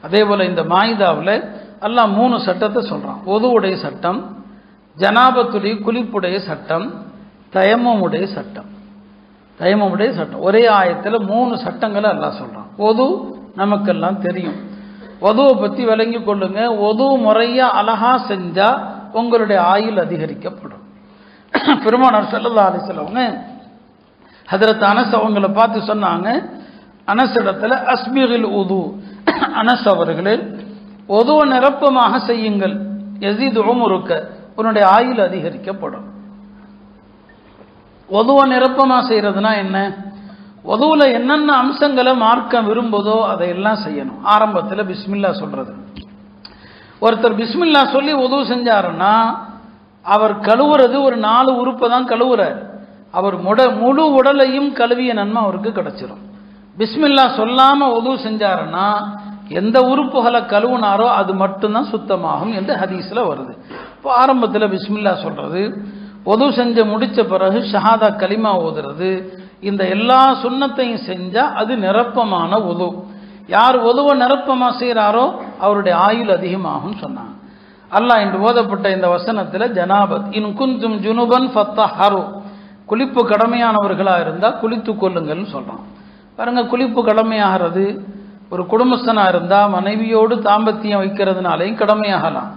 அதே போல் இந்த மாயிதாவில் அல்லாஹ் 3 சட்டத்தை சொல்கிறான். ஒதுவுடைய சட்டம், ஜனாபத்துடைய குளிப்புடைய சட்டம், தயம்முடைய சட்டம். தயம்முடைய சட்டம் ஒரே ஆயத்தில் 3 சட்டங்களை அல்லாஹ் சொல்கிறான். ஒது நமக்கெல்லாம் தெரியும். ஒதுவை பற்றி விளங்கி கொள்ளுங்க. ஒது முறையாக அழகா செஞ்சால் உங்களுடைய ஆயுள் அதிகரிக்கப்படும். பெருமானார் ஸல்லல்லாஹு அலைஹி வஸல்லம் ஹதரத் அனஸ் அவங்களை பார்த்து சொன்னாங்க, அனஸ் இடத்துல அஸ்பிகில் உது, அனஸ் அவர்களே ஒதுவை நிரப்பமாக செய்யுங்கள், யஸீது உம்ருக்க, உன்னுடைய ஆயுள் அதிகரிக்கப்படும். ஒதுவை நிரப்பமாக செய்கிறதுனா என்ன? ஒதுவில் என்னென்ன அம்சங்களை மார்க்கம் விரும்புதோ அதையெல்லாம் செய்யணும். ஆரம்பத்தில் பிஸ்மில்லா சொல்கிறது. ஒருத்தர் பிஸ்மில்லா சொல்லி ஒது செஞ்சாருன்னா அவர் கழுவுறது ஒரு 4 உறுப்பை தான் கழுவுறார். அவர் முழு உடலையும் கழுவிய நன்மை அவருக்கு கிடைச்சிடும். பிஸ்மில்லா சொல்லாமல் ஒது செஞ்சாருன்னா எந்த உறுப்புகளை கழுவுனாரோ அது மட்டும்தான் சுத்தமாகும் என்று ஹதீஸில் வருது. இப்போ ஆரம்பத்தில் பிஸ்மில்லா சொல்கிறது, ஒது செஞ்சு முடித்த பிறகு ஷஹாதா கலிமா ஓதுறது, இந்த எல்லா சுன்னத்தையும் செஞ்சால் அது நிரப்பமான ஒது. யார் ஒதுவை நிரப்பமாக செய்கிறாரோ அவருடைய ஆயுள் அதிகமாகும் சொன்னாங்க. அல்லாஹ் இன்று ஓதப்பட்ட இந்த வசனத்தில் ஜனாபத் இன் குந்தும் ஜுனுபன் ஃபத்தஹரு, குளிப்பு கடமையானவர்களாக இருந்தால் குளித்து கொள்ளுங்கள்னு சொல்கிறான். பாருங்க, குளிப்பு கடமையாகிறது ஒரு குடும்பஸ்தனாக இருந்தால் மனைவியோடு தாம்பத்தியம் வைக்கிறதுனாலையும் கடமையாகலாம்,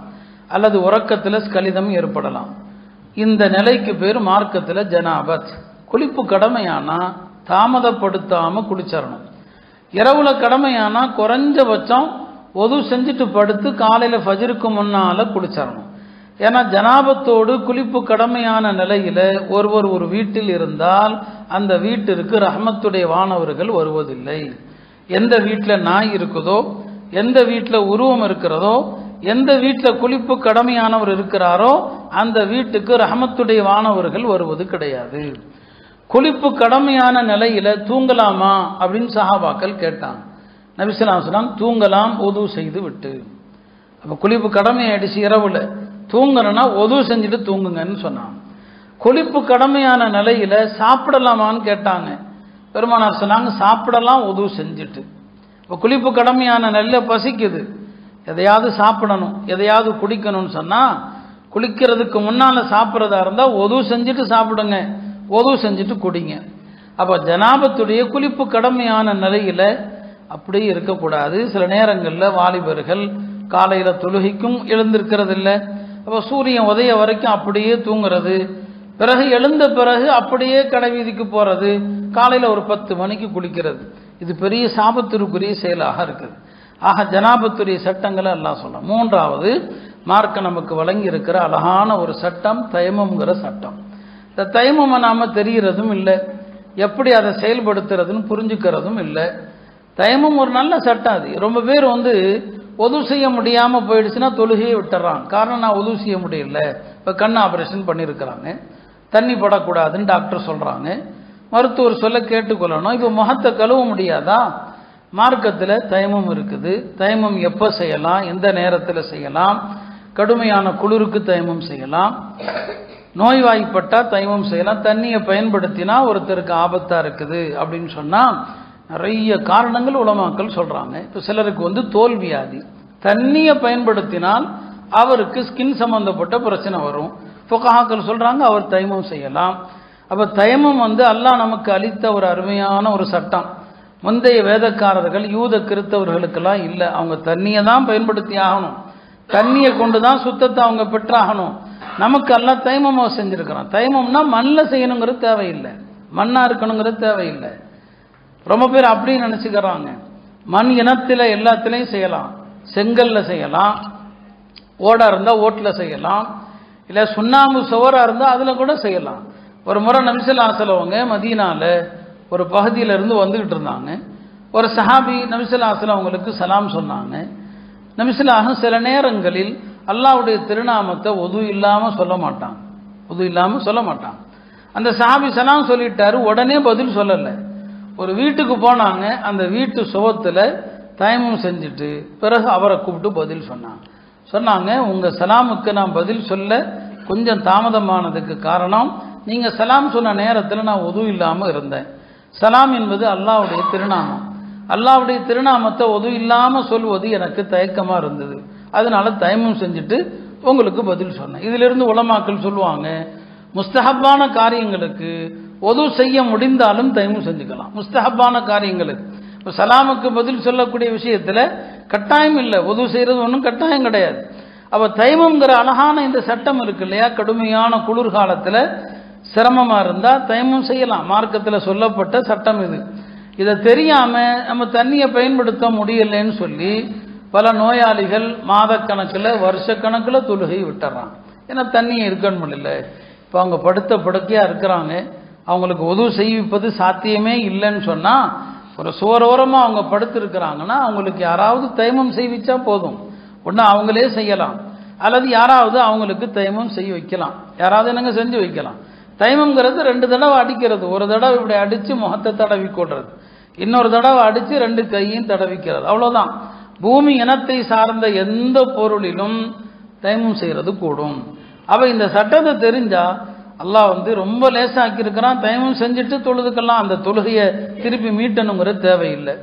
அல்லது உறக்கத்தில் ஸ்கலிதம் ஏற்படலாம். இந்த நிலைக்கு பேர் மார்க்கத்தில் ஜனாபத். குளிப்பு கடமையானா தாமதப்படுத்தாமல் குளிச்சிடணும். இரவுல கடமையானா குறைஞ்சபட்சம் ஒது செஞ்சுட்டு படுத்து காலையில் ஃபஜ்ருக்கு முன்னால் குளிச்சிடணும். ஏன்னா ஜனாபத்தோடு குளிப்பு கடமையான நிலையில் ஒருவர் ஒரு வீட்டில் இருந்தால் அந்த வீட்டிற்கு ரஹ்மத்துடைய வானவர்கள் வருவதில்லை. எந்த வீட்டில் நாய் இருக்குதோ, எந்த வீட்டில் உருவம் இருக்கிறதோ, எந்த வீட்டில் குளிப்பு கடமையானவர் இருக்கிறாரோ அந்த வீட்டுக்கு ரஹ்மத்துடைய வானவர்கள் வருவது கிடையாது. குளிப்பு கடமையான நிலையில தூங்கலாமா அப்படின்னு சஹாபாக்கள் கேட்டாங்க. நபி ஸல்லல்லாஹு அலைஹி வஸல்லம் தூங்கலாம் ஒது செய்து விட்டு. அப்போ குளிப்பு கடமையாயிடுச்சு, இரவுல தூங்கணும்னா ஒது செஞ்சுட்டு தூங்குங்கன்னு சொன்னாங்க. குளிப்பு கடமையான நிலையில சாப்பிடலாமான்னு கேட்டாங்க. பெருமானார் சொன்னாங்க சாப்பிடலாம் ஒது செஞ்சுட்டு. இப்போ குளிப்பு கடமையான நிலையில பசிக்குது, எதையாவது சாப்பிடணும், எதையாவது குடிக்கணும்னு சொன்னால் குளிக்கிறதுக்கு முன்னால் சாப்பிட்றதா இருந்தால் ஒது செஞ்சுட்டு சாப்பிடுங்க, ஒது செஞ்சுட்டு குடிங்க. அப்போ ஜனாபத்துடைய குளிப்பு கடமையான நிலையில் அப்படியே இருக்கக்கூடாது. சில நேரங்களில் வாலிபர்கள் காலையில் தொழுகைக்கும் எழுந்திருக்கிறது இல்லை. அப்போ சூரியன் உதய வரைக்கும் அப்படியே தூங்குறது, பிறகு எழுந்த பிறகு அப்படியே கடை வீதிக்கு போகிறது, காலையில் ஒரு 10 மணிக்கு குளிக்கிறது. இது பெரிய சாபத்திற்குரிய செயலாக இருக்குது. ஆக ஜனாபத்துடைய சட்டங்களை எல்லாம் சொல்லலாம். 3வது மார்க்க நமக்கு வழங்கி இருக்கிற அழகான ஒரு சட்டம் தயமம்ங்கிற சட்டம். இந்த தயமமை நாம் தெரிகிறதும் இல்லை, எப்படி அதை செயல்படுத்துறதுன்னு புரிஞ்சுக்கிறதும் இல்லை. தயமம் ஒரு நல்ல சட்டம். அது ரொம்ப பேர் ஒது செய்ய முடியாமல் போயிடுச்சுன்னா தொழுகையை விட்டுறாங்க. காரணம் நான் ஒது செய்ய முடியல, இப்போ கண் ஆப்ரேஷன் பண்ணியிருக்கிறாங்க, தண்ணி படக்கூடாதுன்னு டாக்டர் சொல்கிறாங்க, மருத்துவர் சொல்ல கேட்டுக்கொள்ளணும். இப்போ முகத்தை கழுவ முடியாதா? மார்க்கத்தில் தயமம் இருக்குது. தயமம் எப்போ செய்யலாம், எந்த நேரத்தில் செய்யலாம்? கடுமையான குளிருக்கு தயமம் செய்யலாம், நோய்வாய்ப்பட்டால் தயமம் செய்யலாம். தண்ணியை பயன்படுத்தினா ஒருத்தருக்கு ஆபத்தாக இருக்குது அப்படின்னு சொன்னால் நிறைய காரணங்கள் உலமாக்கள் சொல்கிறாங்க. இப்போ சிலருக்கு தோல் வியாதி, தண்ணியை பயன்படுத்தினால் அவருக்கு ஸ்கின் சம்மந்தப்பட்ட பிரச்சனை வரும். ஃபுகஹாக்கள் சொல்கிறாங்க அவர் தயமம் செய்யலாம். அப்போ தயமம் அல்லாஹ் நமக்கு அளித்த ஒரு அருமையான ஒரு சட்டம். முந்தைய வேதக்காரர்கள் யூத கிறிஸ்தவர்களுக்கெல்லாம் இல்லை, அவங்க தண்ணியை தான் பயன்படுத்தி ஆகணும், தண்ணியை கொண்டு தான் சுத்தத்தை அவங்க பெற்றாகணும். நமக்கு எல்லாம் தயமமாக செஞ்சுருக்கிறான். தயமம்னா மண்ணில் செய்யணுங்கிறது தேவையில்லை, மண்ணாக இருக்கணுங்கிறது தேவையில்லை. ரொம்ப பேர் அப்படி நினச்சிக்கிறாங்க. மண் இனத்தில் எல்லாத்துலேயும் செய்யலாம், செங்கல்ல செய்யலாம், ஓடா இருந்தால் ஓட்டில் செய்யலாம், இல்லை சுண்ணாம்பு சுவராக இருந்தால் அதில் கூட செய்யலாம். ஒரு முறை நபி ஸல்லல்லாஹு அலைஹி வஸல்லம் மதீனாவில் ஒரு பகுதியிலிருந்து வந்துக்கிட்டு இருந்தாங்க. ஒரு சஹாபி நபி ஸல்லல்லாஹு அலைஹி வஸல்லம் அவங்களுக்கு சலாம் சொன்னாங்க. நபி ஸல்லல்லாஹு சில நேரங்களில் அல்லாஹ்வுடைய திருநாமத்தை ஒது இல்லாமல் சொல்ல மாட்டாங்க, ஒது இல்லாமல் சொல்ல மாட்டாங்க. அந்த சஹாபி சலாம் சொல்லிட்டாரு, உடனே பதில் சொல்லலை. ஒரு வீட்டுக்கு போனாங்க, அந்த வீட்டு சுவத்தில் தயமம் செஞ்சுட்டு பிறகு அவரை கூப்பிட்டு பதில் சொன்னாங்க உங்கள் சலாமுக்கு நான் பதில் சொல்ல கொஞ்சம் தாமதமானதுக்கு காரணம் நீங்கள் சலாம் சொன்ன நேரத்தில் நான் ஒது இல்லாமல் இருந்தேன். சலாம் என்பது அல்லாஹ்வுடைய திருநாமம். அல்லாஹ்வுடைய திருநாமத்தை ஒது இல்லாமல் சொல்வது எனக்கு தயக்கமாக இருந்தது, அதனால தயமம் செஞ்சுட்டு உங்களுக்கு பதில் சொன்னேன். இதிலிருந்து உலமாக்கள் சொல்லுவாங்க, முஸ்தஹப்பான காரியங்களுக்கு ஒது செய்ய முடிந்தாலும் தயமம் செஞ்சுக்கலாம். முஸ்தஹப்பான காரியங்களுக்கு இப்போ சலாமுக்கு பதில் சொல்லக்கூடிய விஷயத்தில் கட்டாயம் இல்லை, ஒது செய்கிறது ஒன்றும் கட்டாயம் கிடையாது. அப்போ தயமம்ங்கிற அழகான இந்த சட்டம் இருக்கு இல்லையா, கடுமையான குளிர்காலத்தில் சிரமமாக இருந்தால் தயமம் செய்யலாம். மார்க்கத்தில் சொல்லப்பட்ட சட்டம் இது. இதை தெரியாமல் நம்ம தண்ணியை பயன்படுத்த முடியலைன்னு சொல்லி பல நோயாளிகள் மாதக்கணக்கில் வருஷக்கணக்கில் தொழுகை விட்டுறாங்க. ஏன்னா தண்ணியை இருக்கணும் இல்லை. இப்போ அவங்க படுத்த படுக்கையாக இருக்கிறாங்க, அவங்களுக்கு உதவு செய்விப்பது சாத்தியமே இல்லைன்னு சொன்னால், ஒரு சுவரோரமாக அவங்க படுத்திருக்கிறாங்கன்னா அவங்களுக்கு யாராவது தயமம் செய்விச்சா போதும். ஒன்று அவங்களே செய்யலாம், அல்லது யாராவது அவங்களுக்கு தயமம் செய்ய வைக்கலாம். யாராவது என்னங்க செஞ்சு வைக்கலாம். தயமங்கிறது 2 தடவை அடிக்கிறது. ஒரு தடவை இப்படி அடித்து முகத்தை தடவி கொள்றது, இன்னொரு தடவை அடித்து 2 கையும் தடவிக்கிறது, அவ்வளோதான். பூமி இனத்தை சார்ந்த எந்த பொருளிலும் தயமம் செய்கிறது கூடும். அப்போ இந்த சட்டத்தை தெரிஞ்சால் அல்லாஹ் ரொம்ப லேசாக்கி இருக்கிறான். தயமம் செஞ்சுட்டு தொழுதுக்கலாம், அந்த தொழுகையை திருப்பி மீட்டணுங்கிற தேவையில்லை.